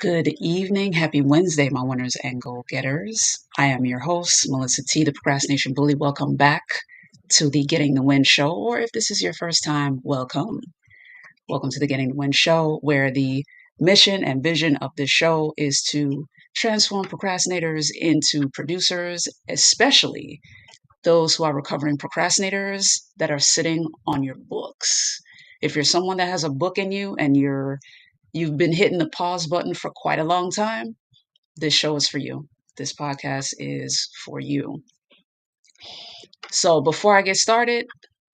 Good evening. Happy Wednesday, my winners and goal getters. I am your host, Melissa T, the Procrastination Bully. Welcome back to the Getting the Win show, or if this is your first time, welcome. Welcome to the Getting the Win show, where the mission and vision of this show is to transform procrastinators into producers, especially those who are recovering procrastinators that are sitting on your books. If you're someone that has a book in you and you've been hitting the pause button for quite a long time, this show is for you. This podcast is for you. So before I get started,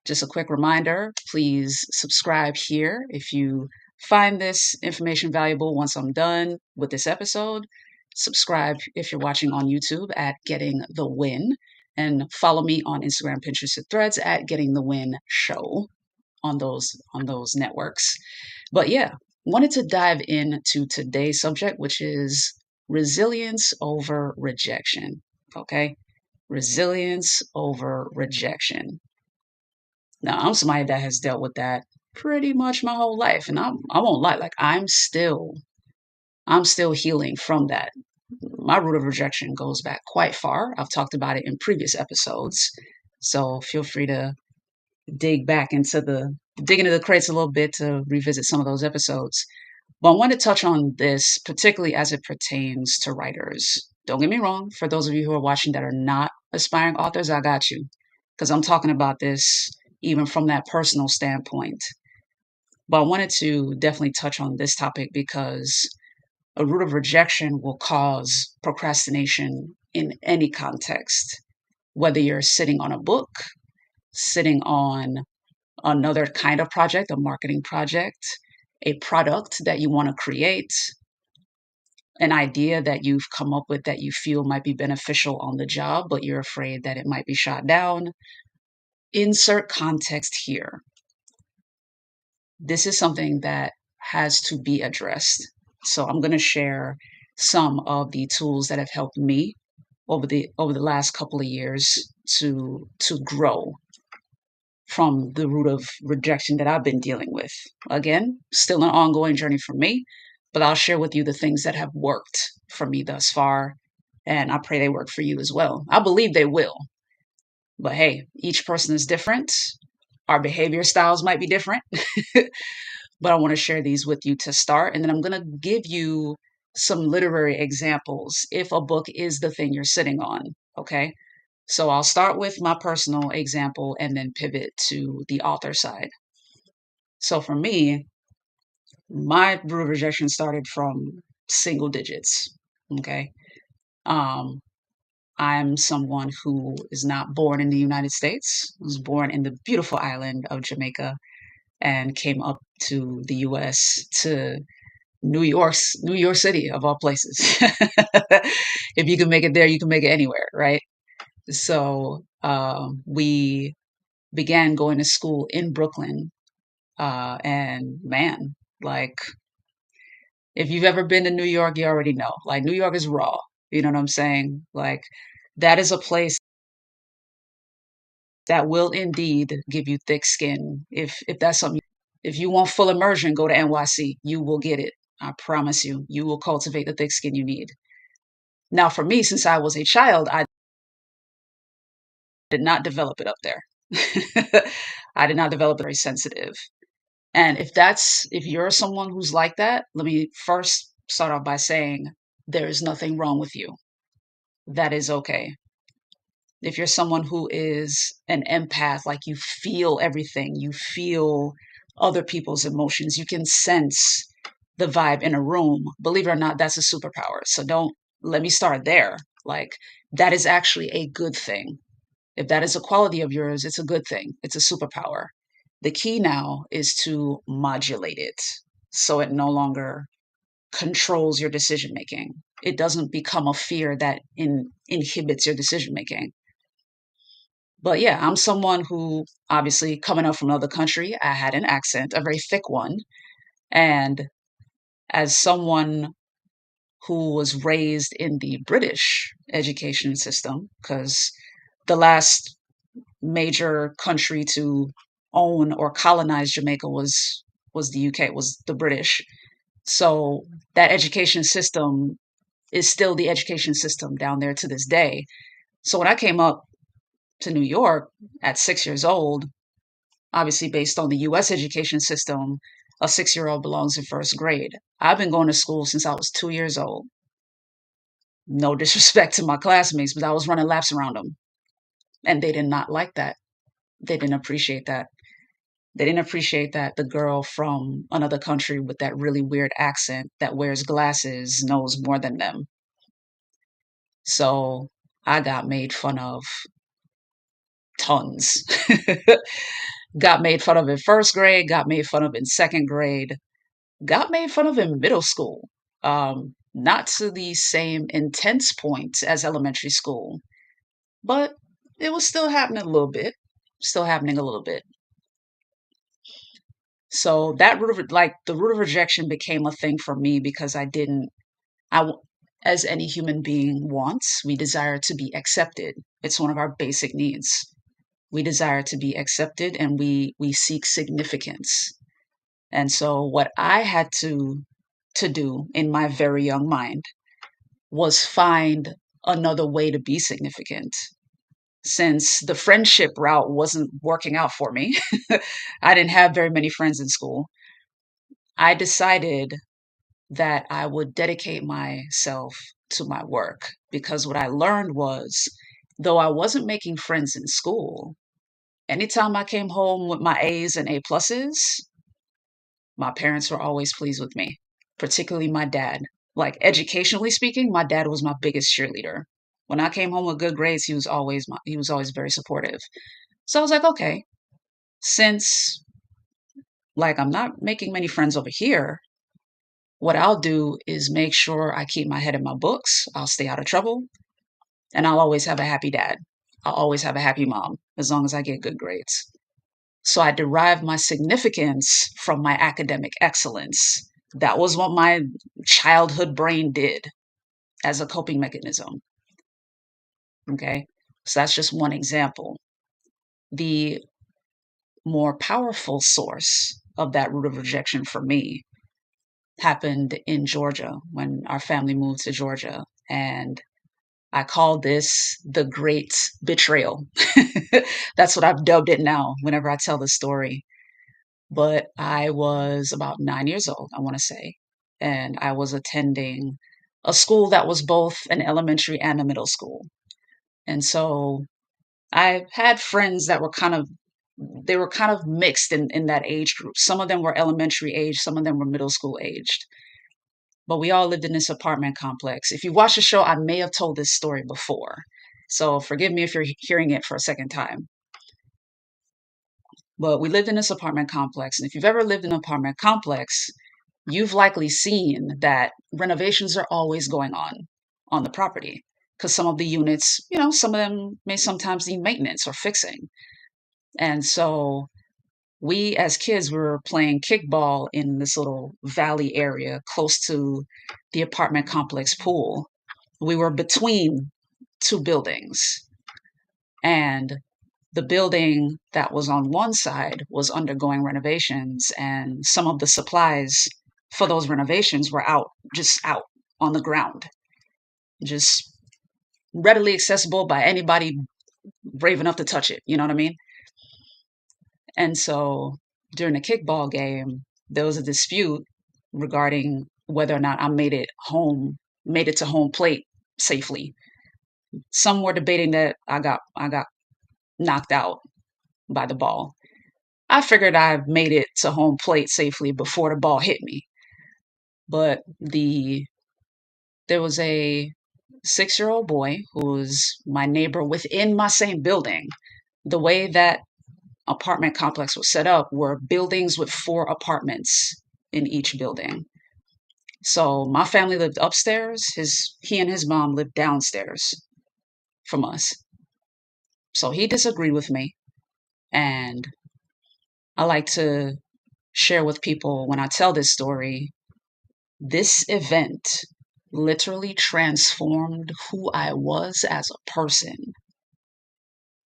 just a quick reminder, please subscribe here if you find this information valuable once I'm done with this episode. Subscribe if you're watching on YouTube at Getting the Win, and follow me on Instagram, Pinterest, and Threads at Getting the Win Show on those networks. But yeah, wanted to dive into today's subject, which is resilience over rejection. Okay, resilience over rejection. Now, I'm somebody that has dealt with that pretty much my whole life, and I won't lie, like I'm still healing from that. My root of rejection goes back quite far. I've talked about it in previous episodes, so feel free to dig into the crates a little bit to revisit some of those episodes. But I want to touch on this particularly as it pertains to writers. Don't get me wrong, for those of you who are watching that are not aspiring authors, I got you, because I'm talking about this even from that personal standpoint. But I wanted to definitely touch on this topic because a root of rejection will cause procrastination in any context, whether you're sitting on a book, sitting on another kind of project, a marketing project, a product that you want to create, an idea that you've come up with that you feel might be beneficial on the job, but you're afraid that it might be shot down. Insert context here. This is something that has to be addressed. So I'm going to share some of the tools that have helped me over the last couple of years to grow from the root of rejection that I've been dealing with. Again, still an ongoing journey for me, but I'll share with you the things that have worked for me thus far, and I pray they work for you as well. I believe they will. But hey, each person is different. Our behavior styles might be different, but I want to share these with you to start, and then I'm going to give you some literary examples if a book is the thing you're sitting on, okay? So I'll start with my personal example and then pivot to the author side. So for me, my root of rejection started from single digits. Okay. Um, I'm someone who is not born in the United States. I was born in the beautiful island of Jamaica and came up to the US, to New York City of all places. If you can make it there, you can make it anywhere, right? So we began going to school in Brooklyn. And man, like, if you've ever been to New York, you already know. Like, New York is raw. You know what I'm saying? Like, that is a place that will indeed give you thick skin. If that's something, if you want full immersion, go to NYC. You will get it. I promise you. You will cultivate the thick skin you need. Now, for me, since I was a child, I did not develop it up there. I did not develop it very sensitive. And if you're someone who's like that, let me first start off by saying there is nothing wrong with you. That is okay. If you're someone who is an empath, like you feel everything, you feel other people's emotions, you can sense the vibe in a room, believe it or not, that's a superpower. So let me start there. Like, that is actually a good thing. If that is a quality of yours, it's a good thing. It's a superpower. The key now is to modulate it so it no longer controls your decision making. It doesn't become a fear that inhibits your decision making. But yeah, I'm someone who, obviously, coming up from another country, I had an accent, a very thick one. And as someone who was raised in the British education system, because the last major country to own or colonize Jamaica was the UK, was the British. So that education system is still the education system down there to this day. So when I came up to New York at 6 years old, obviously based on the US education system, a 6 year old belongs in first grade. I've been going to school since I was 2 years old. No disrespect to my classmates, but I was running laps around them. And they did not like that. They didn't appreciate that. They didn't appreciate that the girl from another country with that really weird accent that wears glasses knows more than them. So I got made fun of tons. Got made fun of in first grade, got made fun of in second grade, got made fun of in middle school. Not to the same intense point as elementary school, but it was still happening a little bit. Still happening a little bit. So that like the root of rejection became a thing for me because I didn't, as any human being wants, we desire to be accepted. It's one of our basic needs. We desire to be accepted and we seek significance. And so what I had to do in my very young mind was find another way to be significant. Since the friendship route wasn't working out for me, I didn't have very many friends in school. I decided that I would dedicate myself to my work because what I learned was though I wasn't making friends in school, anytime I came home with my A's and A pluses, my parents were always pleased with me, particularly my dad. Like educationally speaking, my dad was my biggest cheerleader. When I came home with good grades, he was always very supportive. So I was like, okay, since like I'm not making many friends over here, what I'll do is make sure I keep my head in my books. I'll stay out of trouble and I'll always have a happy dad. I'll always have a happy mom as long as I get good grades. So I derive my significance from my academic excellence. That was what my childhood brain did as a coping mechanism. Okay. So that's just one example. The more powerful source of that root of rejection for me happened in Georgia when our family moved to Georgia. And I call this the great betrayal. That's what I've dubbed it now whenever I tell the story. But I was about 9 years old, I want to say. And I was attending a school that was both an elementary and a middle school. And so I had friends that were they were kind of mixed in that age group. Some of them were elementary age, some of them were middle school aged. But we all lived in this apartment complex. If you watch the show, I may have told this story before. So forgive me if you're hearing it for a second time. But we lived in this apartment complex. And if you've ever lived in an apartment complex, you've likely seen that renovations are always going on the property because some of the units, some of them may sometimes need maintenance or fixing. And so we as kids were playing kickball in this little valley area close to the apartment complex pool. We were between two buildings, and the building that was on one side was undergoing renovations, and some of the supplies for those renovations were just out on the ground, just readily accessible by anybody brave enough to touch it. You know what I mean? And so during the kickball game, there was a dispute regarding whether or not I made it to home plate safely. Some were debating that I got knocked out by the ball. I figured I made it to home plate safely before the ball hit me. But there was a 6 year old boy who was my neighbor within my same building. The way that apartment complex was set up were buildings with 4 apartments in each building. So my family lived upstairs. He and his mom lived downstairs from us. So he disagreed with me. And I like to share with people when I tell this story, this event literally transformed who I was as a person.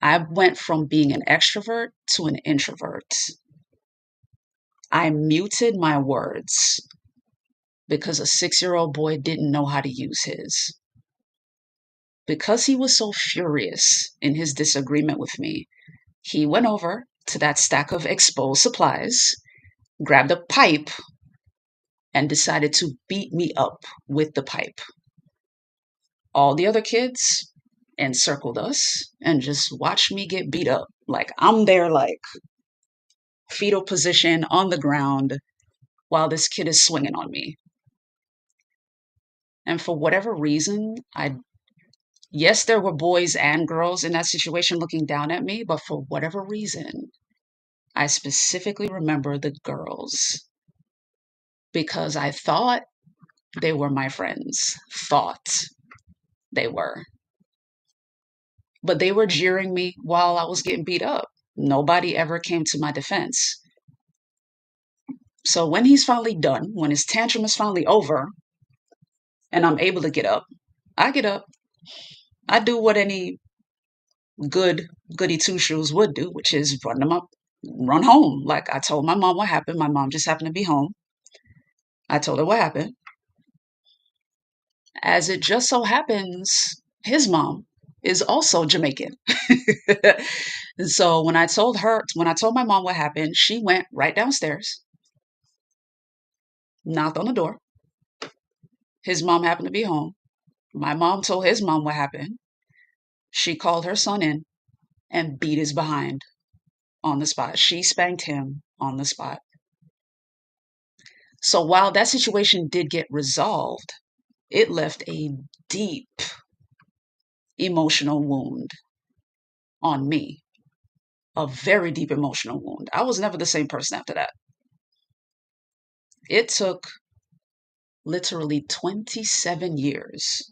I went from being an extrovert to an introvert. I muted my words. because a 6-year-old boy didn't know how to use his. Because he was so furious in his disagreement with me, he went over to that stack of exposed supplies, grabbed a pipe, and decided to beat me up with the pipe. All the other kids encircled us and just watched me get beat up. Like I'm there, like fetal position on the ground while this kid is swinging on me. And for whatever reason, yes, there were boys and girls in that situation looking down at me, but for whatever reason, I specifically remember the girls because I thought they were my friends. Thought they were. But they were jeering me while I was getting beat up. Nobody ever came to my defense. So when he's finally done, when his tantrum is finally over, and I'm able to get up, I get up. I do what any good goody two shoes would do, which is run them up, run home. Like I told my mom what happened. My mom just happened to be home. I told her what happened. As it just so happens, his mom is also Jamaican. And so when I told my mom what happened, she went right downstairs, knocked on the door. His mom happened to be home. My mom told his mom what happened. She called her son in and beat his behind on the spot. She spanked him on the spot. So while that situation did get resolved, it left a deep emotional wound on me, a very deep emotional wound. I was never the same person after that. It took literally 27 years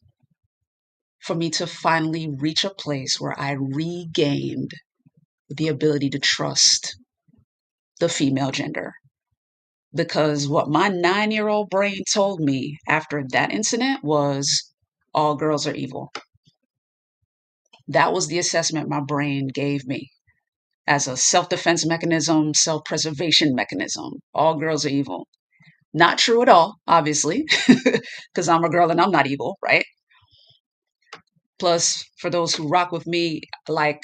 for me to finally reach a place where I regained the ability to trust the female gender. Because what my 9-year-old brain told me after that incident was all girls are evil. That was the assessment my brain gave me as a self-defense mechanism, self-preservation mechanism. All girls are evil. Not true at all, obviously, because I'm a girl and I'm not evil, right? Plus, for those who rock with me, like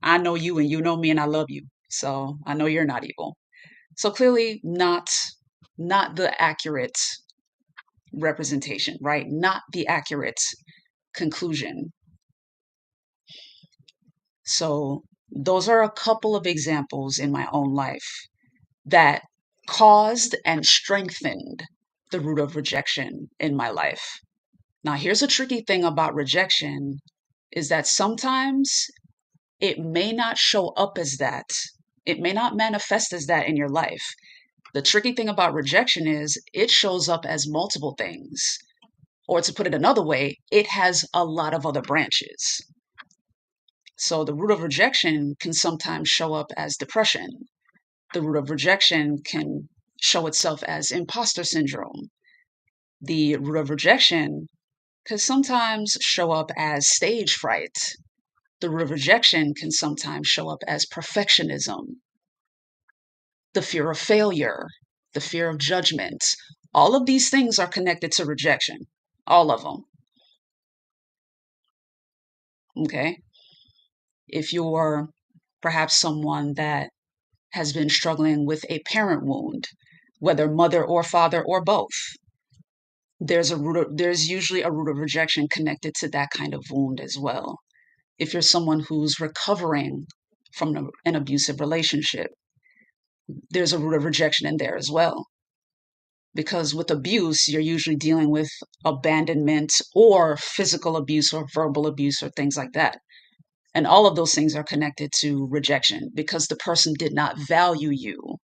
I know you and you know me and I love you. So I know you're not evil. So clearly not the accurate representation, right? Not the accurate conclusion. So those are a couple of examples in my own life that caused and strengthened the root of rejection in my life. Now, here's a tricky thing about rejection is that sometimes it may not show up as that. It may not manifest as that in your life. The tricky thing about rejection is it shows up as multiple things. Or to put it another way, it has a lot of other branches. So the root of rejection can sometimes show up as depression. The root of rejection can show itself as imposter syndrome. The root of rejection can sometimes show up as stage fright. The root of rejection can sometimes show up as perfectionism, the fear of failure, the fear of judgment. All of these things are connected to rejection. All of them. Okay? If you're perhaps someone that has been struggling with a parent wound, whether mother or father or both, there's usually a root of rejection connected to that kind of wound as well. If you're someone who's recovering from an abusive relationship, there's a root of rejection in there as well. Because with abuse, you're usually dealing with abandonment or physical abuse or verbal abuse or things like that. And all of those things are connected to rejection because the person did not value you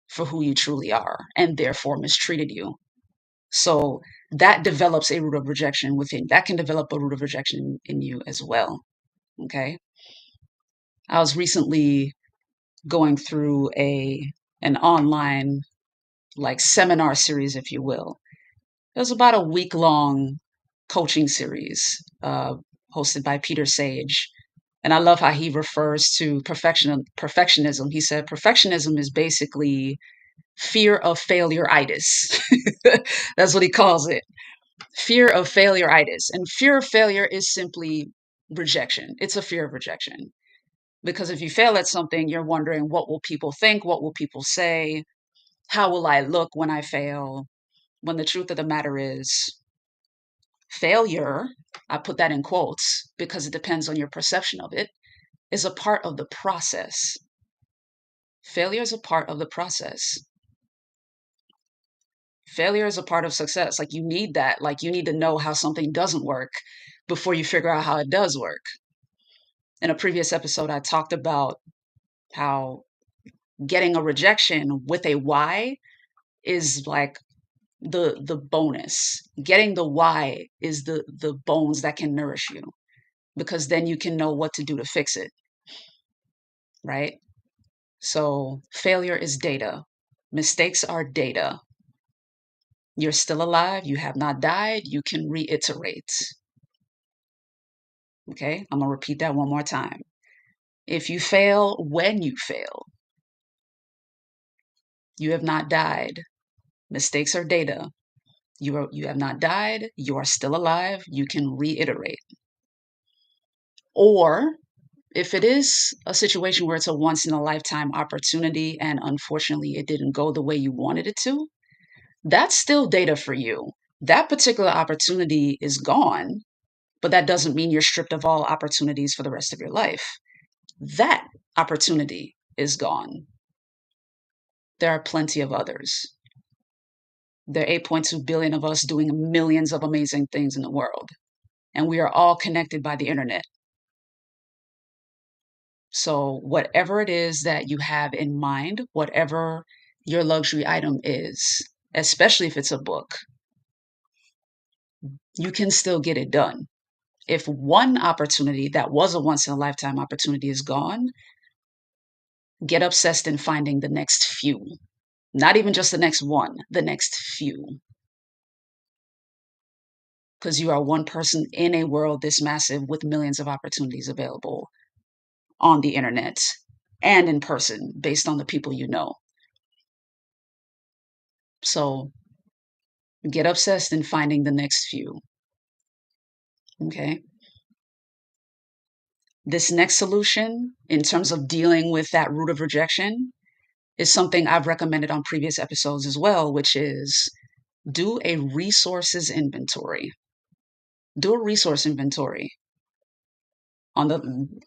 for who you truly are and therefore mistreated you. So that develops a root of rejection within, that can develop a root of rejection in you as well. Okay. I was recently going through an online like seminar series, if you will. It was about a week long coaching series hosted by Peter Sage. And I love how he refers to perfectionism. He said perfectionism is basically fear of failure-itis. That's what he calls it. Fear of failure-itis. And fear of failure is simply rejection. It's a fear of rejection. Because if you fail at something, you're wondering, what will people think? What will people say? How will I look when I fail? When the truth of the matter is, failure, I put that in quotes because it depends on your perception of it, is a part of the process. Failure is a part of the process. Failure is a part of success. Like, you need that. Like, you need to know how something doesn't work before you figure out how it does work. In a previous episode, I talked about how getting a rejection with a why is like the bonus. Getting the why is the bones that can nourish you, because then you can know what to do to fix it, right? So failure is data. Mistakes are data. You're still alive. You have not died. You can reiterate. Okay, I'm going to repeat that one more time. If you fail when you fail, you have not died. Mistakes are data. You have not died. You are still alive. You can reiterate. Or if it is a situation where it's a once in a lifetime opportunity and unfortunately it didn't go the way you wanted it to, that's still data for you. That particular opportunity is gone, but that doesn't mean you're stripped of all opportunities for the rest of your life. That opportunity is gone. There are plenty of others. There are 8.2 billion of us doing millions of amazing things in the world, and we are all connected by the internet. So whatever it is that you have in mind, whatever your luxury item is, especially if it's a book, you can still get it done. If one opportunity that was a once in a lifetime opportunity is gone, get obsessed in finding the next few. Not even just the next one, the next few. Because you are one person in a world this massive with millions of opportunities available on the internet and in person based on the people you know. So get obsessed in finding the next few. Okay. This next solution, in terms of dealing with that root of rejection, is something I've recommended on previous episodes as well, which is do a resources inventory. Do a resource inventory.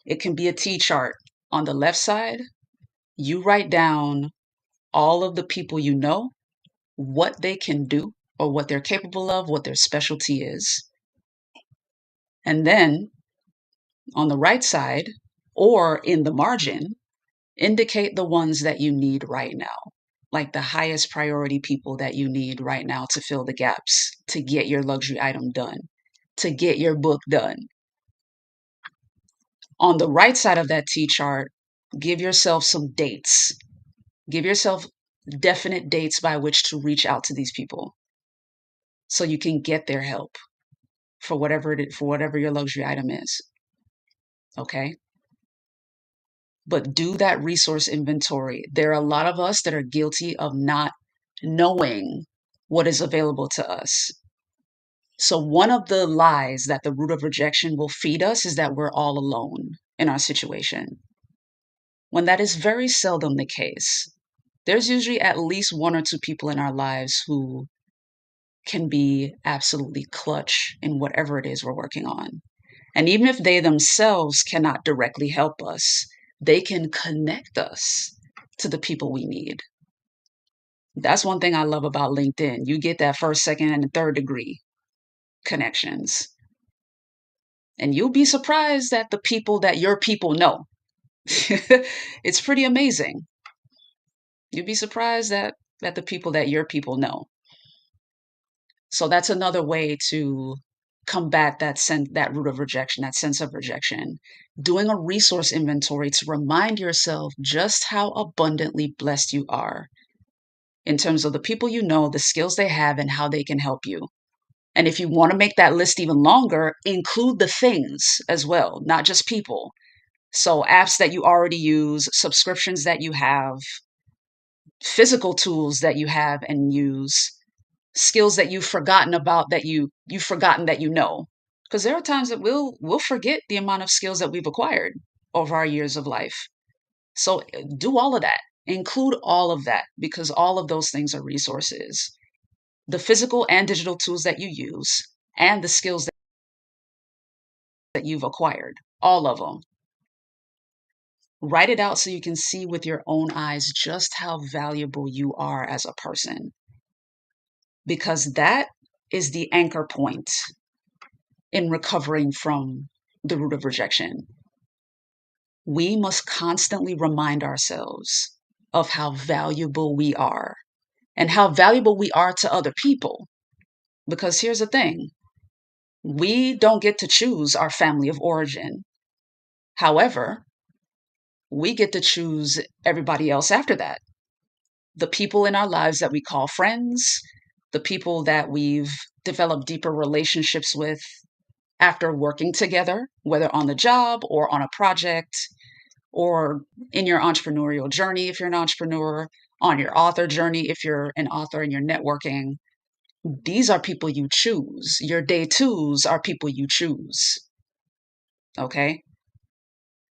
It can be a T chart. On the left side, you write down all of the people you know, what they can do or what they're capable of, what their specialty is. And then on the right side or in the margin, indicate the ones that you need right now, like the highest priority people that you need right now to fill the gaps, to get your luxury item done, to get your book done. On the right side of that T chart, give yourself some dates. Give yourself definite dates by which to reach out to these people so you can get their help for whatever your luxury item is. Okay? But do that resource inventory. There are a lot of us that are guilty of not knowing what is available to us. So one of the lies that the root of rejection will feed us is that we're all alone in our situation, when that is very seldom the case. There's usually at least one or two people in our lives who can be absolutely clutch in whatever it is we're working on. And even if they themselves cannot directly help us, they can connect us to the people we need. That's one thing I love about LinkedIn. You get that first, second, and third degree connections. And you'll be surprised at the people that your people know. It's pretty amazing. You'll be surprised at the people that your people know. So that's another way to combat that root of rejection, that sense of rejection. Doing a resource inventory to remind yourself just how abundantly blessed you are in terms of the people you know, the skills they have, and how they can help you. And if you want to make that list even longer, include the things as well, not just people. So apps that you already use, subscriptions that you have, physical tools that you have and use, skills that you've forgotten about, that you've forgotten that you know. Because there are times that we'll forget the amount of skills that we've acquired over our years of life. So do all of that. Include all of that, because all of those things are resources. The physical and digital tools that you use, and the skills that you've acquired, all of them. Write it out so you can see with your own eyes just how valuable you are as a person, because that is the anchor point in recovering from the root of rejection. We must constantly remind ourselves of how valuable we are and how valuable we are to other people. Because here's the thing, we don't get to choose our family of origin. However, we get to choose everybody else after that. The people in our lives that we call friends, the people that we've developed deeper relationships with after working together, whether on the job or on a project, or in your entrepreneurial journey if you're an entrepreneur, on your author journey if you're an author and you're networking. These are people you choose. Your day twos are people you choose. Okay?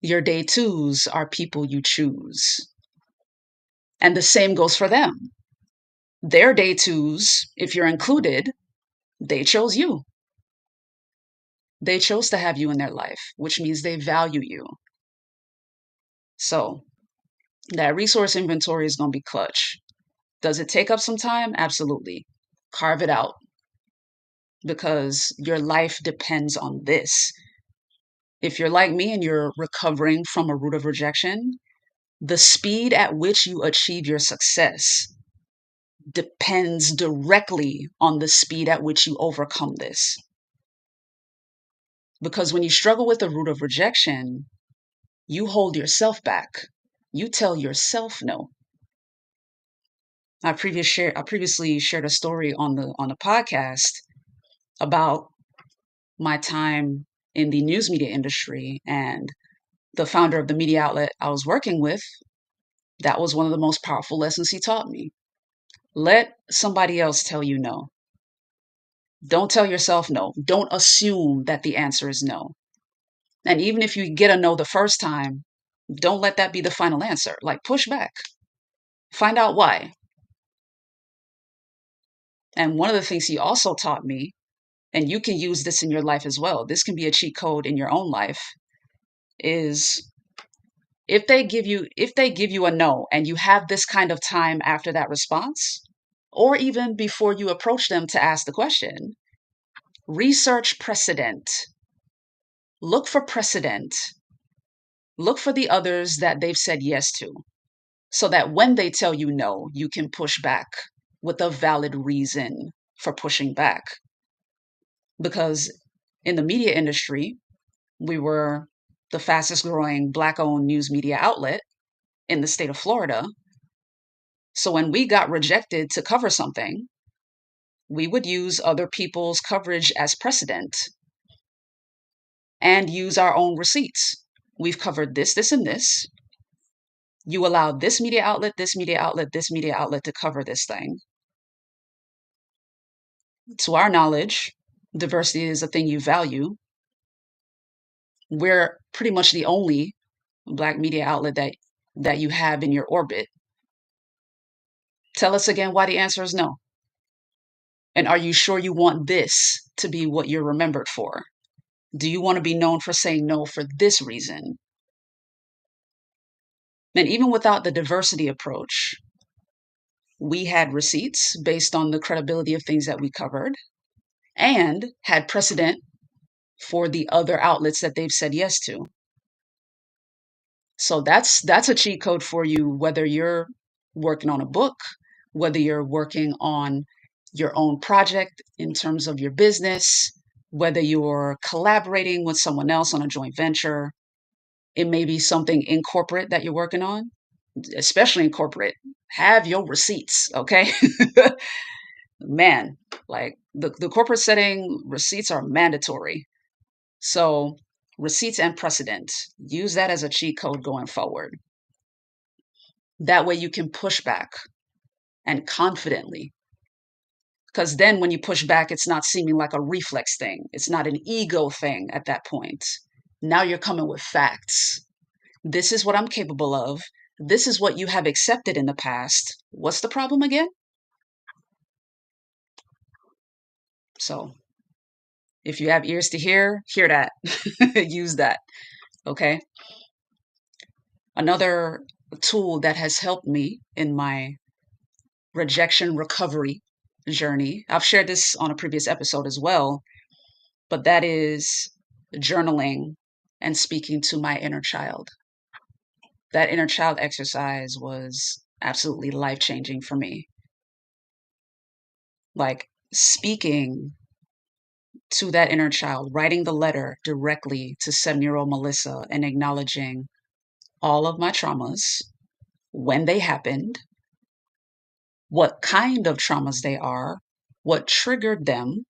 Your day twos are people you choose. And the same goes for them. Their day twos, if you're included, they chose you. They chose to have you in their life, which means they value you. So that resource inventory is going to be clutch. Does it take up some time? Absolutely. Carve it out, because your life depends on this. If you're like me and you're recovering from a root of rejection, the speed at which you achieve your success depends directly on the speed at which you overcome this. Because when you struggle with the root of rejection, you hold yourself back. You tell yourself no. I previously shared a story on the podcast about my time in the news media industry, and the founder of the media outlet I was working with, that was one of the most powerful lessons he taught me. Let somebody else tell you no. Don't tell yourself no. Don't assume that the answer is no. And even if you get a no the first time, don't let that be the final answer. Like, push back. Find out why. And one of the things he also taught me, and you can use this in your life as well, this can be a cheat code in your own life, is if they give you a no and you have this kind of time after that response, or even before you approach them to ask the question, research precedent. Look for precedent. Look for the others that they've said yes to, so that when they tell you no, you can push back with a valid reason for pushing back. Because in the media industry, we were the fastest growing Black owned news media outlet in the state of Florida. So when we got rejected to cover something, we would use other people's coverage as precedent and use our own receipts. We've covered this, this, and this. You allowed this media outlet, this media outlet, this media outlet to cover this thing. To our knowledge, diversity is a thing you value. We're pretty much the only Black media outlet that you have in your orbit. Tell us again why the answer is no. And are you sure you want this to be what you're remembered for? Do you want to be known for saying no for this reason? And even without the diversity approach, we had receipts based on the credibility of things that we covered, and had precedent for the other outlets that they've said yes to. So that's a cheat code for you, whether you're working on a book, whether you're working on your own project in terms of your business, whether you're collaborating with someone else on a joint venture. It may be something in corporate that you're working on, especially in corporate. Have your receipts, okay? Man, like the corporate setting, receipts are mandatory. So receipts and precedent, use that as a cheat code going forward. That way you can push back and confidently. Because then when you push back, it's not seeming like a reflex thing. It's not an ego thing at that point. Now you're coming with facts. This is what I'm capable of. This is what you have accepted in the past. What's the problem again? So if you have ears to hear that. Use that. Okay. Another tool that has helped me in my rejection recovery journey, I've shared this on a previous episode as well, but that is journaling and speaking to my inner child. That inner child exercise was absolutely life changing for me. Like speaking to that inner child, writing the letter directly to 7-year-old Melissa and acknowledging all of my traumas, when they happened, what kind of traumas they are, what triggered them,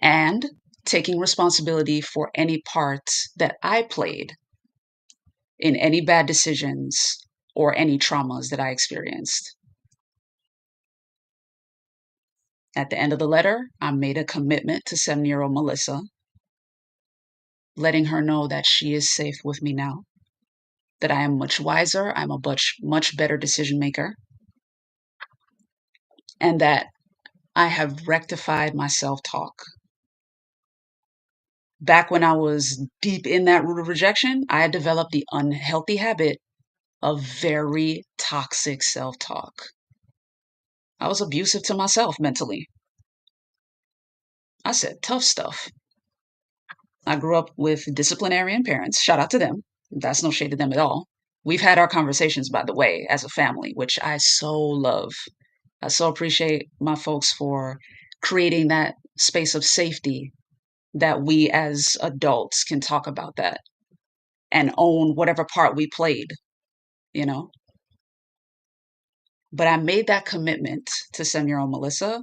and taking responsibility for any part that I played in any bad decisions or any traumas that I experienced. At the end of the letter, I made a commitment to 7-year-old Melissa, letting her know that she is safe with me now, that I am much wiser, I'm a much better decision maker, and that I have rectified my self talk. Back when I was deep in that root of rejection, I had developed the unhealthy habit of very toxic self talk. I was abusive to myself mentally. I said tough stuff. I grew up with disciplinarian parents. Shout out to them. That's no shade to them at all. We've had our conversations, by the way, as a family, which I so love. I so appreciate my folks for creating that space of safety that we as adults can talk about that and own whatever part we played, you know? But I made that commitment to 7-year-old Melissa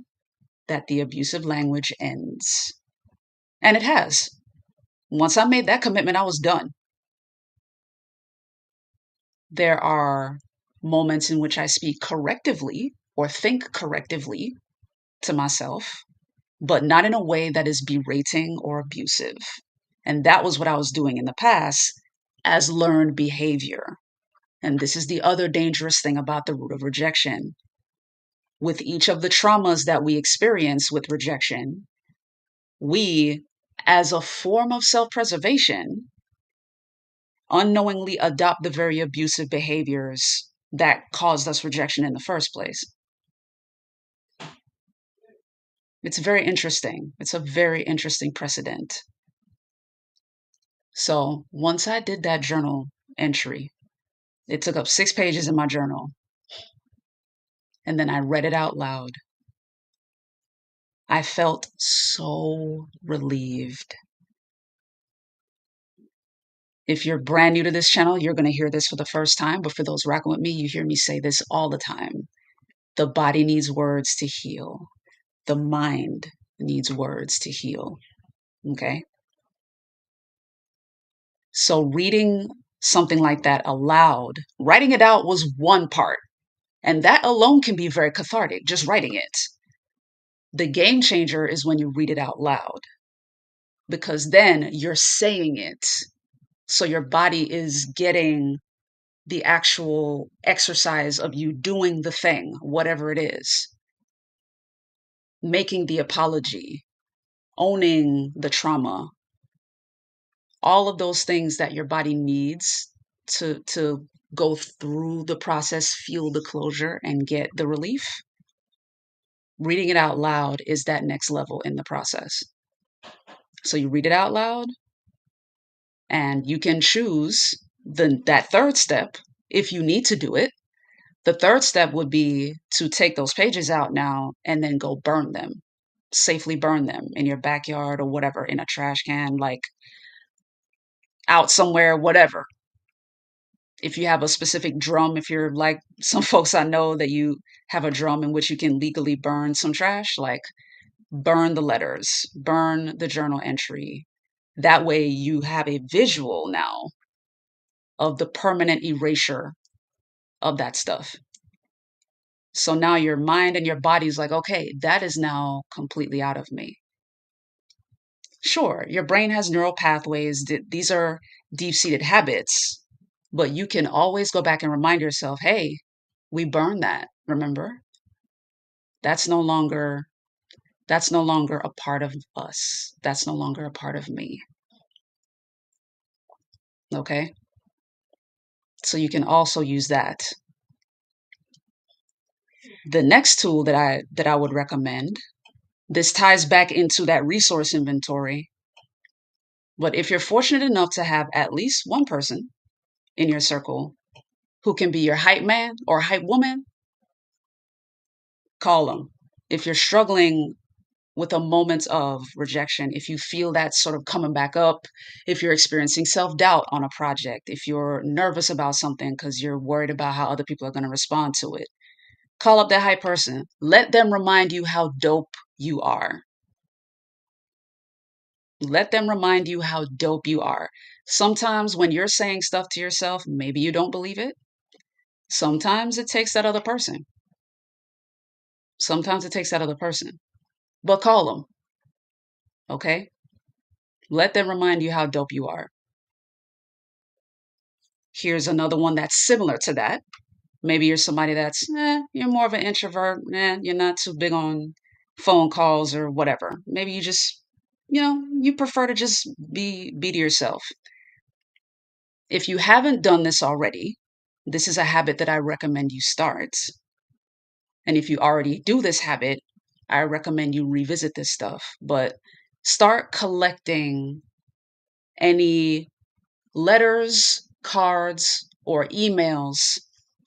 that the abusive language ends. And it has. Once I made that commitment, I was done. There are moments in which I speak correctively or think correctively to myself, but not in a way that is berating or abusive. And that was what I was doing in the past as learned behavior. And this is the other dangerous thing about the root of rejection. With each of the traumas that we experience with rejection, we, as a form of self preservation, unknowingly adopt the very abusive behaviors that caused us rejection in the first place. It's very interesting. It's a very interesting precedent. So once I did that journal entry, it took up 6 pages in my journal, and then I read it out loud. I felt so relieved. If you're brand new to this channel, you're going to hear this for the first time. But for those rocking with me, you hear me say this all the time. The body needs words to heal. The mind needs words to heal. Okay. So reading something like that aloud, writing it out was one part. And that alone can be very cathartic, just writing it. The game changer is when you read it out loud, because then you're saying it. So your body is getting the actual exercise of you doing the thing, whatever it is, making the apology, owning the trauma, all of those things that your body needs to go through the process, feel the closure, and get the relief. Reading it out loud is that next level in the process. So you read it out loud, and you can choose that third step if you need to do it. The third step would be to take those pages out now and then go burn them, safely burn them in your backyard or whatever, in a trash can, like out somewhere, whatever. If you have a specific drum, if you're like some folks I know that you have a drum in which you can legally burn some trash, like burn the letters, burn the journal entry. That way you have a visual now of the permanent erasure of that stuff. So now your mind and your body's like, okay, that is now completely out of me. Sure, your brain has neural pathways. These are deep-seated habits, but you can always go back and remind yourself, hey, we burned that, remember? That's no longer that's no longer a part of us. That's no longer a part of me. Okay? So you can also use that. The next tool that I would recommend, this ties back into that resource inventory, but if you're fortunate enough to have at least one person in your circle who can be your hype man or hype woman, call them. If you're struggling with a moment of rejection, if you feel that sort of coming back up, if you're experiencing self doubt on a project, if you're nervous about something because you're worried about how other people are going to respond to it, call up that hype person. Let them remind you how dope you are. Let them remind you how dope you are. Sometimes when you're saying stuff to yourself, maybe you don't believe it. Sometimes it takes that other person. Sometimes it takes that other person. But call them, okay? Let them remind you how dope you are. Here's another one that's similar to that. Maybe you're somebody that's, you're more of an introvert. You're not too big on phone calls or whatever. Maybe you just, you prefer to just be to yourself. If you haven't done this already, this is a habit that I recommend you start. And if you already do this habit, I recommend you revisit this stuff. But start collecting any letters, cards, or emails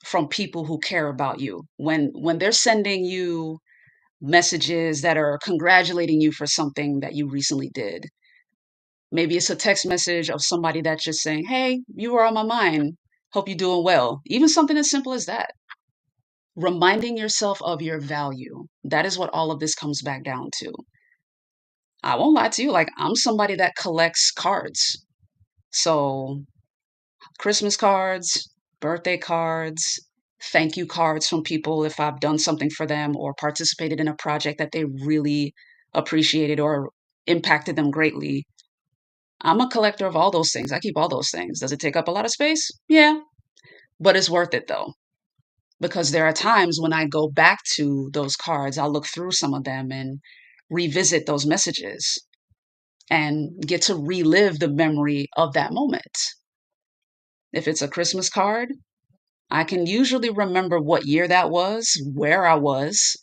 from people who care about you. When they're sending you messages that are congratulating you for something that you recently did. Maybe it's a text message of somebody that's just saying, "Hey, you were on my mind. Hope you're doing well." Even something as simple as that. Reminding yourself of your value. That is what all of this comes back down to. I won't lie to you, like I'm somebody that collects cards. So Christmas cards, birthday cards, thank you cards from people if I've done something for them or participated in a project that they really appreciated or impacted them greatly. I'm a collector of all those things. I keep all those things. Does it take up a lot of space? Yeah, but it's worth it though. Because there are times when I go back to those cards, I'll look through some of them and revisit those messages and get to relive the memory of that moment. If it's a Christmas card, I can usually remember what year that was, where I was,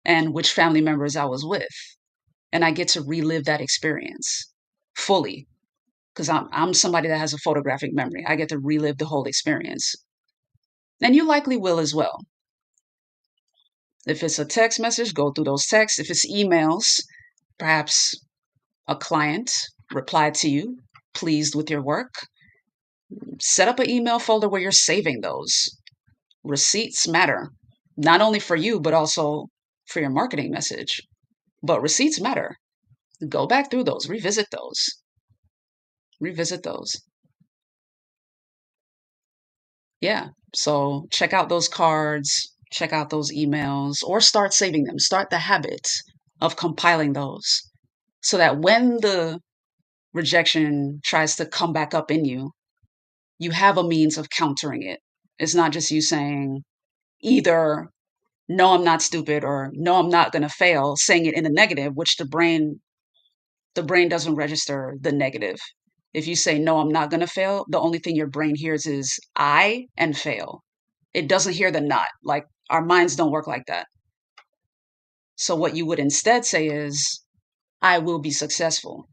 and which family members I was with. And I get to relive that experience fully because I'm somebody that has a photographic memory. I get to relive the whole experience. And you likely will as well. If it's a text message, go through those texts. If it's emails, perhaps a client replied to you, pleased with your work, set up an email folder where you're saving those. Receipts matter, not only for you, but also for your marketing message. But receipts matter. Go back through those, revisit those, revisit those. Yeah. So check out those cards, check out those emails, or start saving them. Start the habit of compiling those so that when the rejection tries to come back up in you, you have a means of countering it. It's not just you saying either, no, I'm not stupid, or no, I'm not going to fail, saying it in the negative, which the brain doesn't register the negative. If you say, no, I'm not going to fail, the only thing your brain hears is I and fail. It doesn't hear the not. Like our minds don't work like that. So what you would instead say is, I will be successful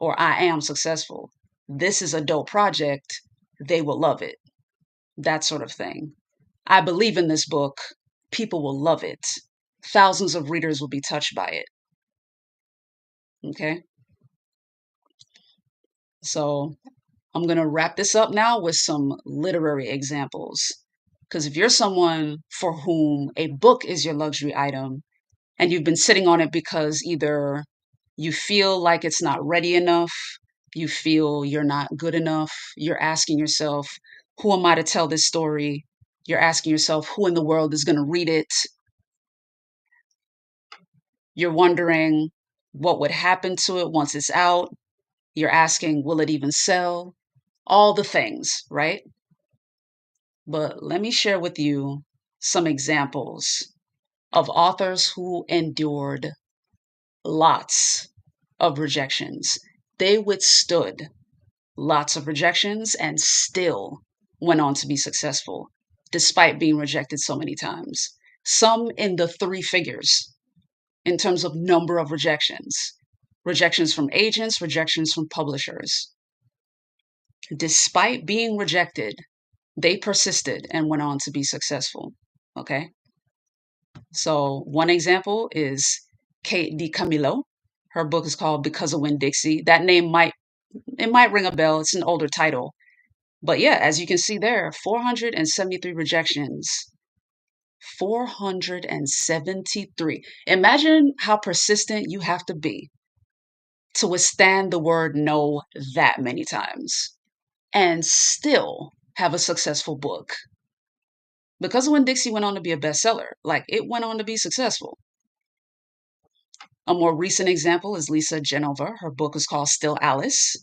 or I am successful. This is a dope project. They will love it. That sort of thing. I believe in this book. People will love it. Thousands of readers will be touched by it. Okay. So I'm going to wrap this up now with some literary examples. Because if you're someone for whom a book is your luxury item and you've been sitting on it because either you feel like it's not ready enough, you feel you're not good enough, you're asking yourself, who am I to tell this story? You're asking yourself who in the world is going to read it. You're wondering what would happen to it once it's out. You're asking, will it even sell? All the things, right? But let me share with you some examples of authors who endured lots of rejections. They withstood lots of rejections and still went on to be successful, despite being rejected so many times. Some in the three figures in terms of number of rejections. Rejections from agents, rejections from publishers. Despite being rejected, they persisted and went on to be successful. Okay. So one example is Kate DiCamillo. Her book is called Because of Winn-Dixie. That name might ring a bell. It's an older title. But yeah, as you can see there, 473 rejections. 473. Imagine how persistent you have to be to withstand the word no that many times and still have a successful book. Because when Dixie went on to be a bestseller, like it went on to be successful. A more recent example is Lisa Genova. Her book is called Still Alice.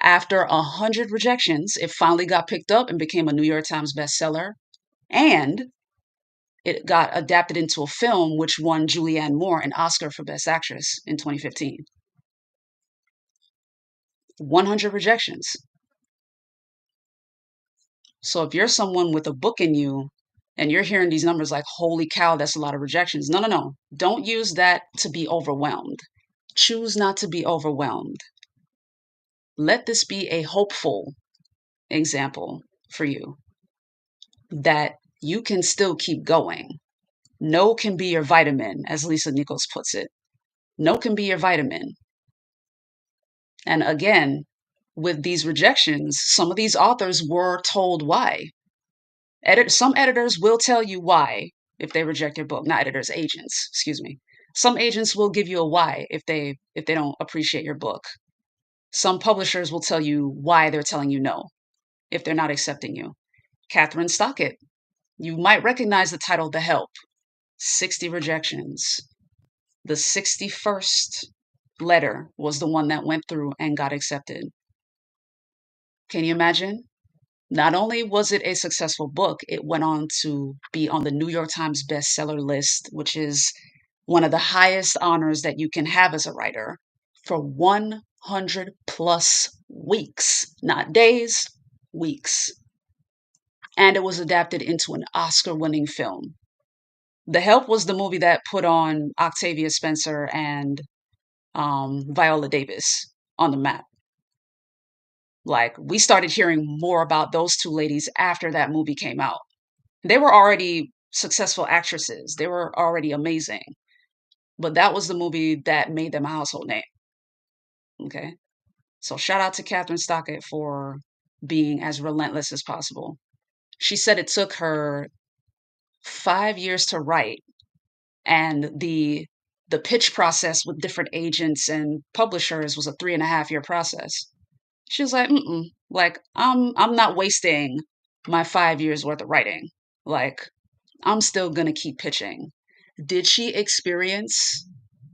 After 100 rejections, it finally got picked up and became a New York Times bestseller. And it got adapted into a film which won Julianne Moore an Oscar for Best Actress in 2015. 100 rejections. So if you're someone with a book in you and you're hearing these numbers like, holy cow, that's a lot of rejections. No, no, no. Don't use that to be overwhelmed. Choose not to be overwhelmed. Let this be a hopeful example for you that you can still keep going. No can be your vitamin, as Lisa Nichols puts it. No can be your vitamin. And again, with these rejections, some of these authors were told why. Some editors will tell you why if they reject your book. Not editors, agents, excuse me. Some agents will give you a why if they don't appreciate your book. Some publishers will tell you why they're telling you no if they're not accepting you. Catherine Stockett, you might recognize the title The Help. 60 rejections. The 61st letter was the one that went through and got accepted. Can you imagine? Not only was it a successful book, it went on to be on the New York Times bestseller list, which is one of the highest honors that you can have as a writer, for 100 plus weeks, not days, weeks. And it was adapted into an Oscar-winning film. The Help was the movie that put on Octavia Spencer and Viola Davis on the map. Like, we started hearing more about those two ladies after that movie came out. They were already successful actresses. They were already amazing. But that was the movie that made them a household name. Okay. So shout out to Catherine Stockett for being as relentless as possible. She said it took her 5 years to write, and the pitch process with different agents and publishers was a 3.5 year process. She was like, like I'm not wasting my 5 years worth of writing. Like, I'm still gonna keep pitching. Did she experience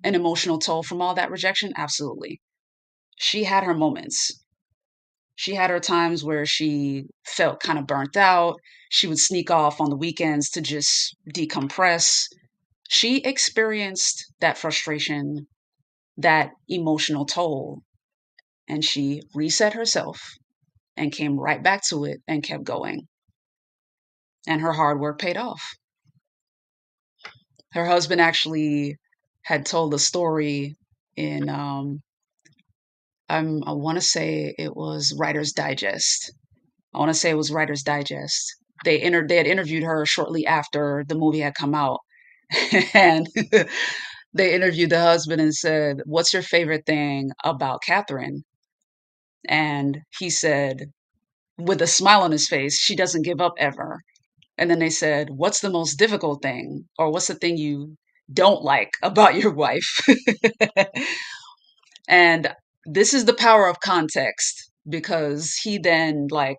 an emotional toll from all that rejection? Absolutely. She had her moments. She had her times where she felt kind of burnt out. She would sneak off on the weekends to just decompress. She experienced that frustration, that emotional toll, and she reset herself and came right back to it and kept going. And her hard work paid off. Her husband actually had told a story in I want to say it was Writer's Digest. I want to say it was Writer's Digest. They had interviewed her shortly after the movie had come out, and they interviewed the husband and said, "What's your favorite thing about Catherine?" And he said, with a smile on his face, "She doesn't give up ever." And then they said, "What's the most difficult thing, or what's the thing you don't like about your wife?" And this is the power of context, because he then, like,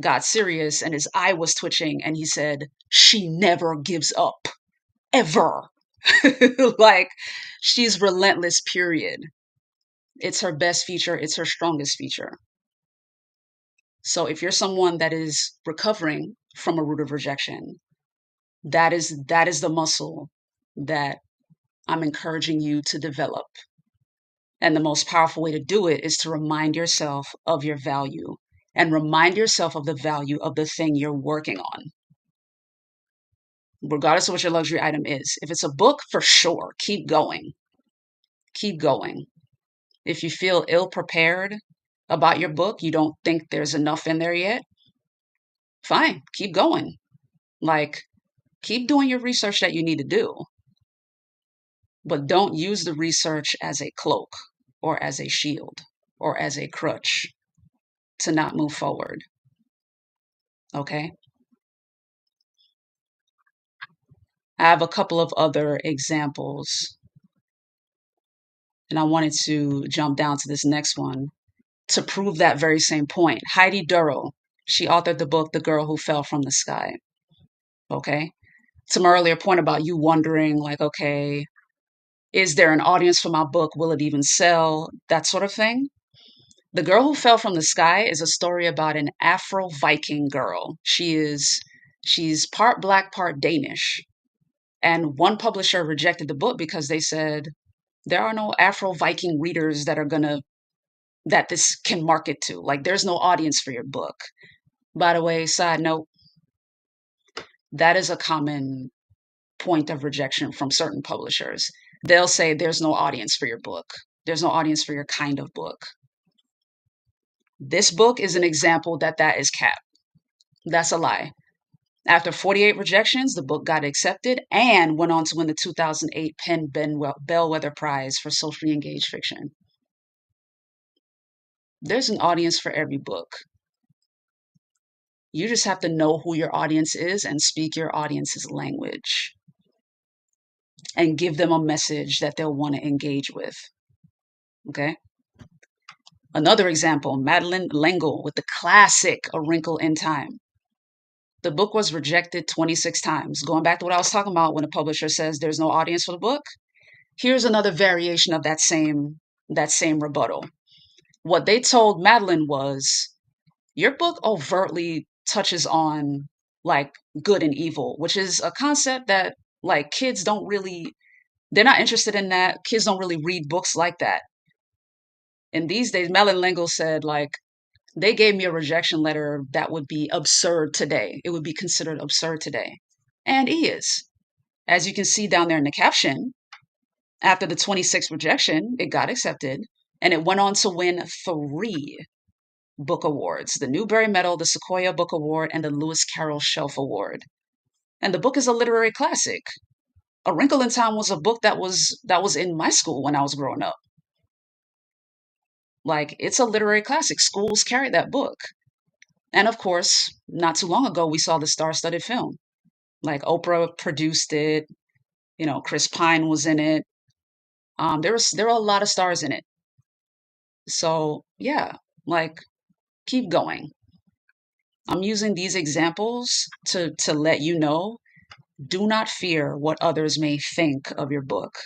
got serious and his eye was twitching and he said, "She never gives up, ever." Like, she's relentless, period. It's her best feature, it's her strongest feature. So if you're someone that is recovering from a root of rejection, that is the muscle that I'm encouraging you to develop. And the most powerful way to do it is to remind yourself of your value and remind yourself of the value of the thing you're working on, regardless of what your luxury item is. If it's a book, for sure, keep going. Keep going. If you feel ill prepared about your book, you don't think there's enough in there yet, fine, keep going. Like, keep doing your research that you need to do, but don't use the research as a cloak or as a shield or as a crutch to not move forward. Okay? I have a couple of other examples, and I wanted to jump down to this next one to prove that very same point. Heidi Durrell, she authored the book, The Girl Who Fell from the Sky. Okay? To my earlier point about you wondering, like, okay, is there an audience for my book? Will it even sell? That sort of thing. The Girl Who Fell from the Sky is a story about an Afro-Viking girl. She's part black, part Danish. And one publisher rejected the book because they said there are no Afro-Viking readers that this can market to. Like, there's no audience for your book. By the way, side note, that is a common point of rejection from certain publishers. They'll say there's no audience for your book. There's no audience for your kind of book. This book is an example that is cap. That's a lie. After 48 rejections, the book got accepted and went on to win the 2008 Penn Bellwether Prize for socially engaged fiction. There's an audience for every book. You just have to know who your audience is and speak your audience's language and give them a message that they'll want to engage with. Okay? Another example, Madeleine L'Engle with the classic A Wrinkle in Time. The book was rejected 26 times. Going back to what I was talking about when a publisher says there's no audience for the book, here's another variation of that same rebuttal. What they told Madeleine was, your book overtly touches on like good and evil, which is a concept that like kids don't really, they're not interested in that. Kids don't really read books like that. In these days, Madeleine L'Engle said, like, they gave me a rejection letter that would be absurd today. It would be considered absurd today. And is. As you can see down there in the caption, after the 26th rejection, it got accepted and it went on to win 3 book awards: the Newbery Medal, the Sequoia Book Award, and the Lewis Carroll Shelf Award. And the book is a literary classic. A Wrinkle in Time was a book that was in my school when I was growing up. Like, it's a literary classic. Schools carry that book. And of course, not too long ago, we saw the star-studded film. Like, Oprah produced it. You know, Chris Pine was in it. There were a lot of stars in it. So yeah, like, keep going. I'm using these examples to let you know, do not fear what others may think of your book.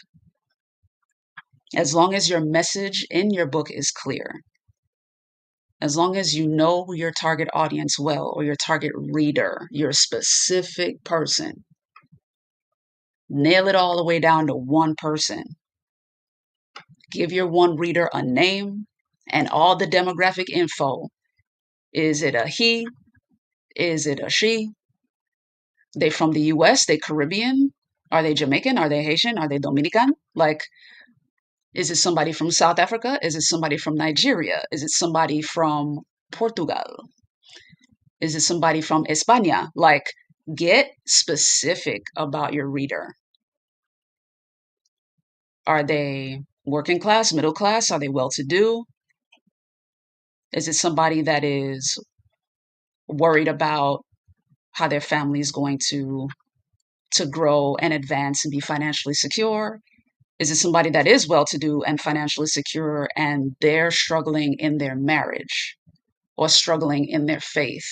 As long as your message in your book is clear, as long as you know your target audience well, or your target reader, your specific person, nail it all the way down to one person. Give your one reader a name and all the demographic info. Is it a he? Is it a she? They from the US? They Caribbean? Are they Jamaican? Are they Haitian? Are they Dominican? Like, is it somebody from South Africa? Is it somebody from Nigeria? Is it somebody from Portugal? Is it somebody from España? Like, get specific about your reader. Are they working class, middle class? Are they well-to-do? Is it somebody that is worried about how their family is going to grow and advance and be financially secure? Is it somebody that is well-to-do and financially secure and they're struggling in their marriage or struggling in their faith?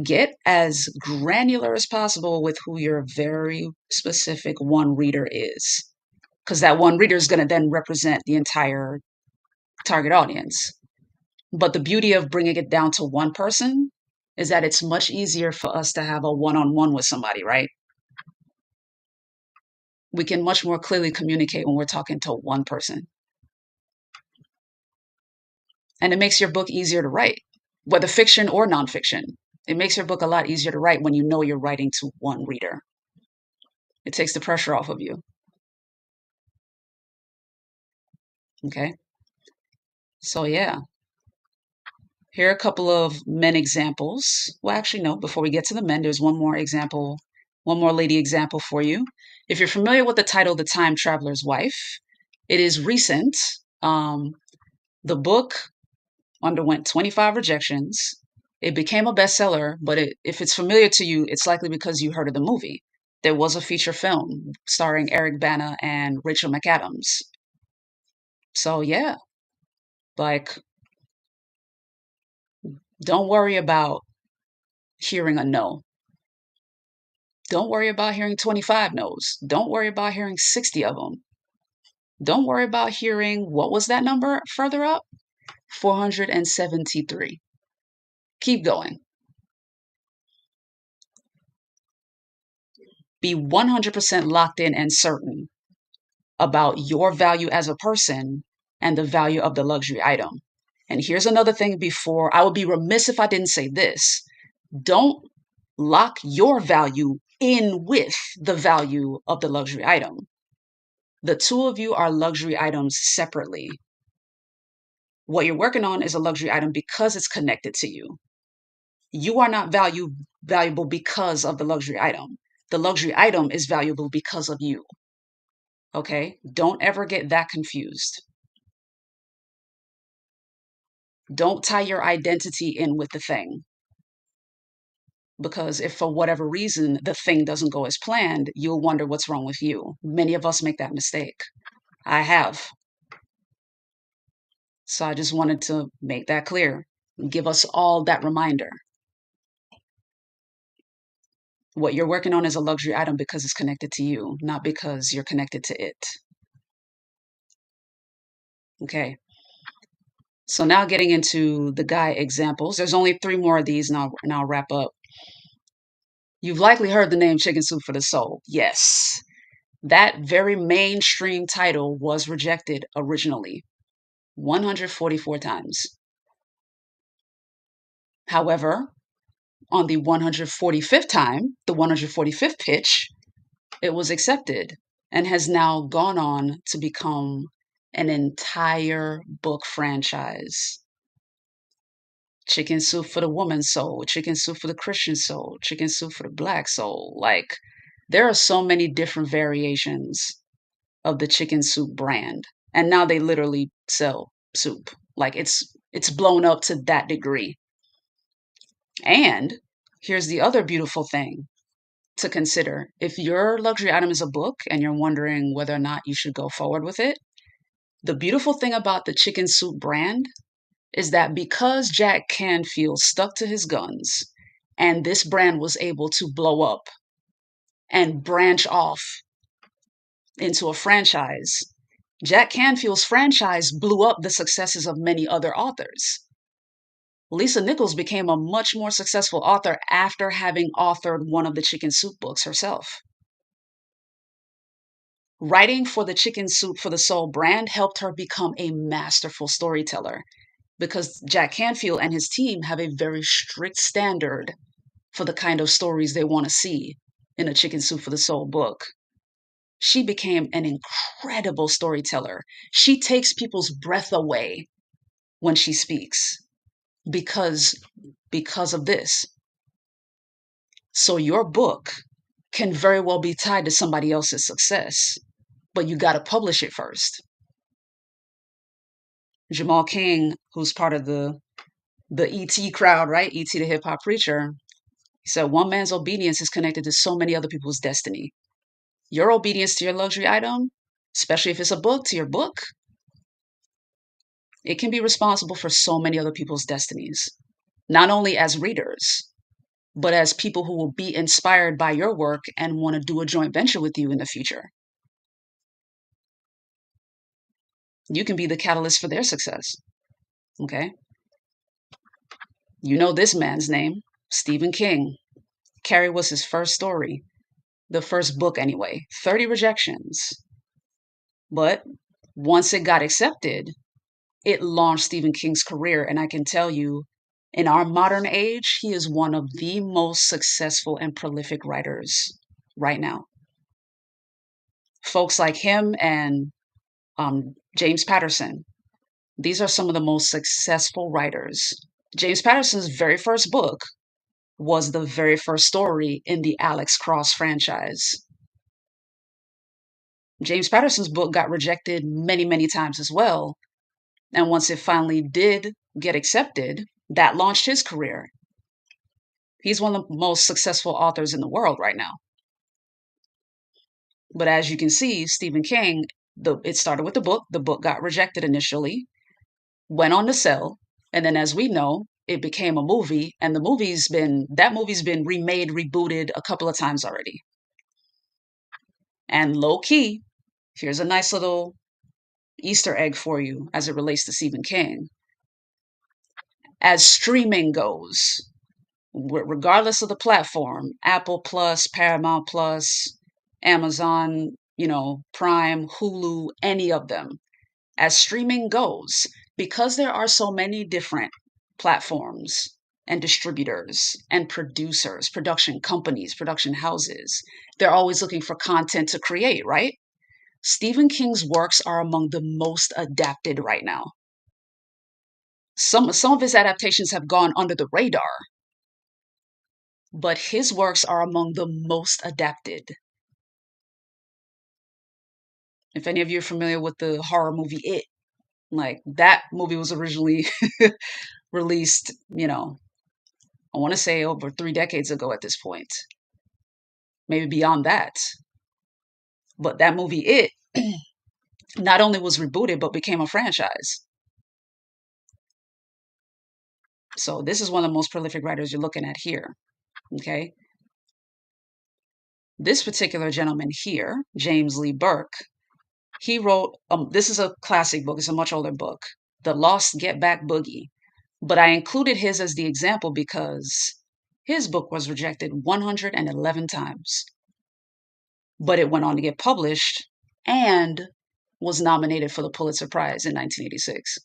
Get as granular as possible with who your very specific one reader is, because that one reader is going to then represent the entire target audience. But the beauty of bringing it down to one person is that it's much easier for us to have a one-on-one with somebody, right? We can much more clearly communicate when we're talking to one person. And it makes your book easier to write, whether fiction or nonfiction. It makes your book a lot easier to write when you know you're writing to one reader. It takes the pressure off of you. Okay. So, yeah, here are a couple of men examples. Well, actually, no, before we get to the men, there's one more example, one more lady example for you. If you're familiar with the title, The Time Traveler's Wife, it is recent. Um, the book underwent 25 rejections. It became a bestseller, but if it's familiar to you, it's likely because you heard of the movie. There was a feature film starring Eric Bana and Rachel McAdams. So, yeah, like, don't worry about hearing a no. Don't worry about hearing 25 no's. Don't worry about hearing 60 of them. Don't worry about hearing, what was that number further up? 473. Keep going. Be 100% locked in and certain about your value as a person and the value of the luxury item. And here's another thing before, I would be remiss if I didn't say this. Don't lock your value in with the value of the luxury item. The two of you are luxury items separately. What you're working on is a luxury item because it's connected to you. You are not valuable because of the luxury item. The luxury item is valuable because of you. Okay? Don't ever get that confused. Don't tie your identity in with the thing. Because if for whatever reason the thing doesn't go as planned, you'll wonder what's wrong with you. Many of us make that mistake. I have. So I just wanted to make that clear, give us all that reminder. What you're working on is a luxury item because it's connected to you, not because you're connected to it. Okay. So now getting into the guy examples. There's only 3 more of these and I'll wrap up. You've likely heard the name Chicken Soup for the Soul. Yes. That very mainstream title was rejected originally 144 times. However, on the 145th time, the 145th pitch, it was accepted and has now gone on to become an entire book franchise. Chicken soup for the woman's soul, chicken soup for the Christian soul, chicken soup for the black soul. Like, there are so many different variations of the chicken soup brand. And now they literally sell soup. Like, it's blown up to that degree. And here's the other beautiful thing to consider. If your luxury item is a book and you're wondering whether or not you should go forward with it, the beautiful thing about the chicken soup brand is that because Jack Canfield stuck to his guns and this brand was able to blow up and branch off into a franchise, Jack Canfield's franchise blew up the successes of many other authors. Lisa Nichols became a much more successful author after having authored one of the Chicken Soup books herself. Writing for the Chicken Soup for the Soul brand helped her become a masterful storyteller because Jack Canfield and his team have a very strict standard for the kind of stories they want to see in a Chicken Soup for the Soul book. She became an incredible storyteller. She takes people's breath away when she speaks because of this. So your book can very well be tied to somebody else's success, but you got to publish it first. Jamal King, who's part of the ET crowd, right? ET the hip hop preacher. He said, one man's obedience is connected to so many other people's destiny. Your obedience to your luxury item, especially if it's a book, to your book, it can be responsible for so many other people's destinies, not only as readers, but as people who will be inspired by your work and want to do a joint venture with you in the future. You can be the catalyst for their success. Okay. You know this man's name, Stephen King. Carrie was his first story, the first book anyway, 30 rejections. But once it got accepted, it launched Stephen King's career. And I can tell you, in our modern age, he is one of the most successful and prolific writers right now. Folks like him and James Patterson, these are some of the most successful writers. James Patterson's very first book was the very first story in the Alex Cross franchise. James Patterson's book got rejected many, many times as well. And once it finally did get accepted, that launched his career. He's one of the most successful authors in the world right now. But as you can see, Stephen King, it started with the book. The book got rejected initially, went on to sell, and then as we know, it became a movie, and that movie's been remade, rebooted a couple of times already. And low key, here's a nice little Easter egg for you as it relates to Stephen King. As streaming goes, regardless of the platform, Apple Plus, Paramount Plus, Amazon, Prime, Hulu, any of them, as streaming goes, because there are so many different platforms and distributors and producers, production companies, production houses, they're always looking for content to create, right? Stephen King's works are among the most adapted right now. Some of his adaptations have gone under the radar, but his works are among the most adapted. If any of you are familiar with the horror movie It, like that movie was originally released, I want to say over 3 decades ago at this point, maybe beyond that. But that movie It not only was rebooted, but became a franchise. So this is one of the most prolific writers you're looking at here. Okay. This particular gentleman here, James Lee Burke, he wrote, this is a classic book. It's a much older book, The Lost Get Back Boogie. But I included his as the example because his book was rejected 111 times. But it went on to get published and was nominated for the Pulitzer Prize in 1986.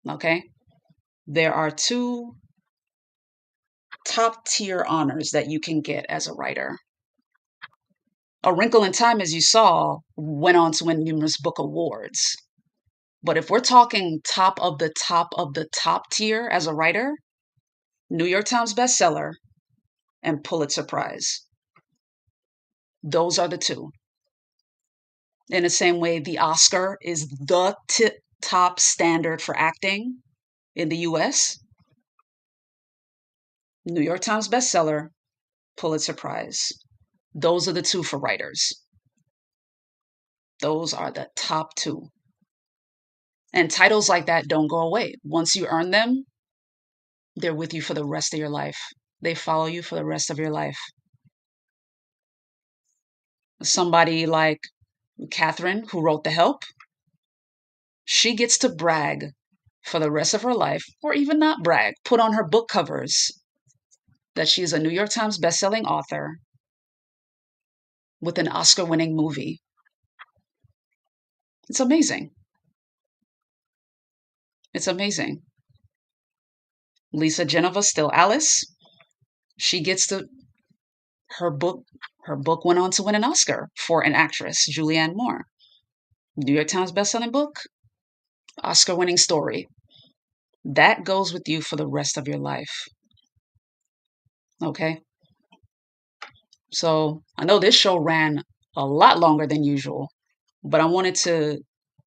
Okay? There are 2 top tier honors that you can get as a writer. A Wrinkle in Time, as you saw, went on to win numerous book awards. But if we're talking top of the top of the top tier as a writer, New York Times bestseller and Pulitzer Prize. Those are the 2. In the same way, the Oscar is the top standard for acting in the US. New York Times bestseller, Pulitzer Prize. Those are the 2 for writers. Those are the top 2. And titles like that don't go away. Once you earn them, they're with you for the rest of your life. They follow you for the rest of your life. Somebody like Catherine, who wrote The Help, she gets to brag for the rest of her life, or even not brag, put on her book covers that she is a New York Times bestselling author with an Oscar-winning movie. It's amazing. It's amazing. Lisa Genova, Still Alice, she gets to, her book went on to win an Oscar for an actress, Julianne Moore. New York Times bestselling book, Oscar-winning story. That goes with you for the rest of your life. Okay? So I know this show ran a lot longer than usual, but I wanted to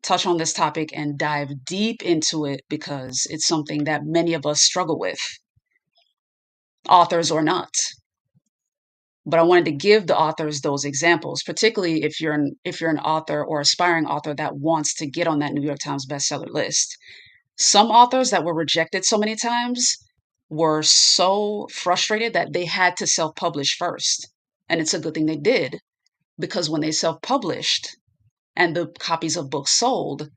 touch on this topic and dive deep into it because it's something that many of us struggle with, authors or not. But I wanted to give the authors those examples, particularly if you're an author or aspiring author that wants to get on that New York Times bestseller list. Some authors that were rejected so many times, were so frustrated that they had to self-publish first. And it's a good thing they did, because when they self-published and the copies of books sold,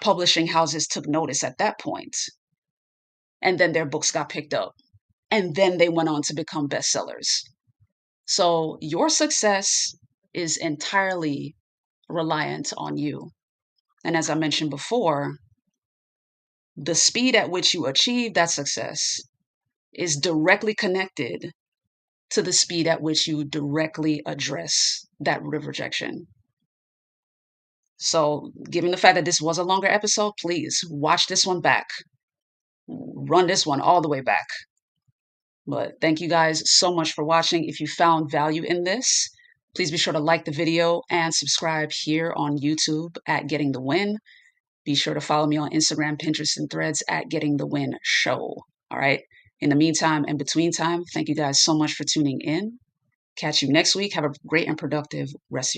publishing houses took notice at that point, and then their books got picked up, and then they went on to become bestsellers. So your success is entirely reliant on you. And as I mentioned before, the speed at which you achieve that success is directly connected to the speed at which you directly address that root of rejection. So, given the fact that this was a longer episode, please watch this one back. Run this one all the way back. But thank you guys so much for watching. If you found value in this, please be sure to like the video and subscribe here on YouTube at Getting the Win. Be sure to follow me on Instagram, Pinterest, and Threads at Getting the Win Show. All right. In the meantime and between time, thank you guys so much for tuning in. Catch you next week. Have a great and productive rest of your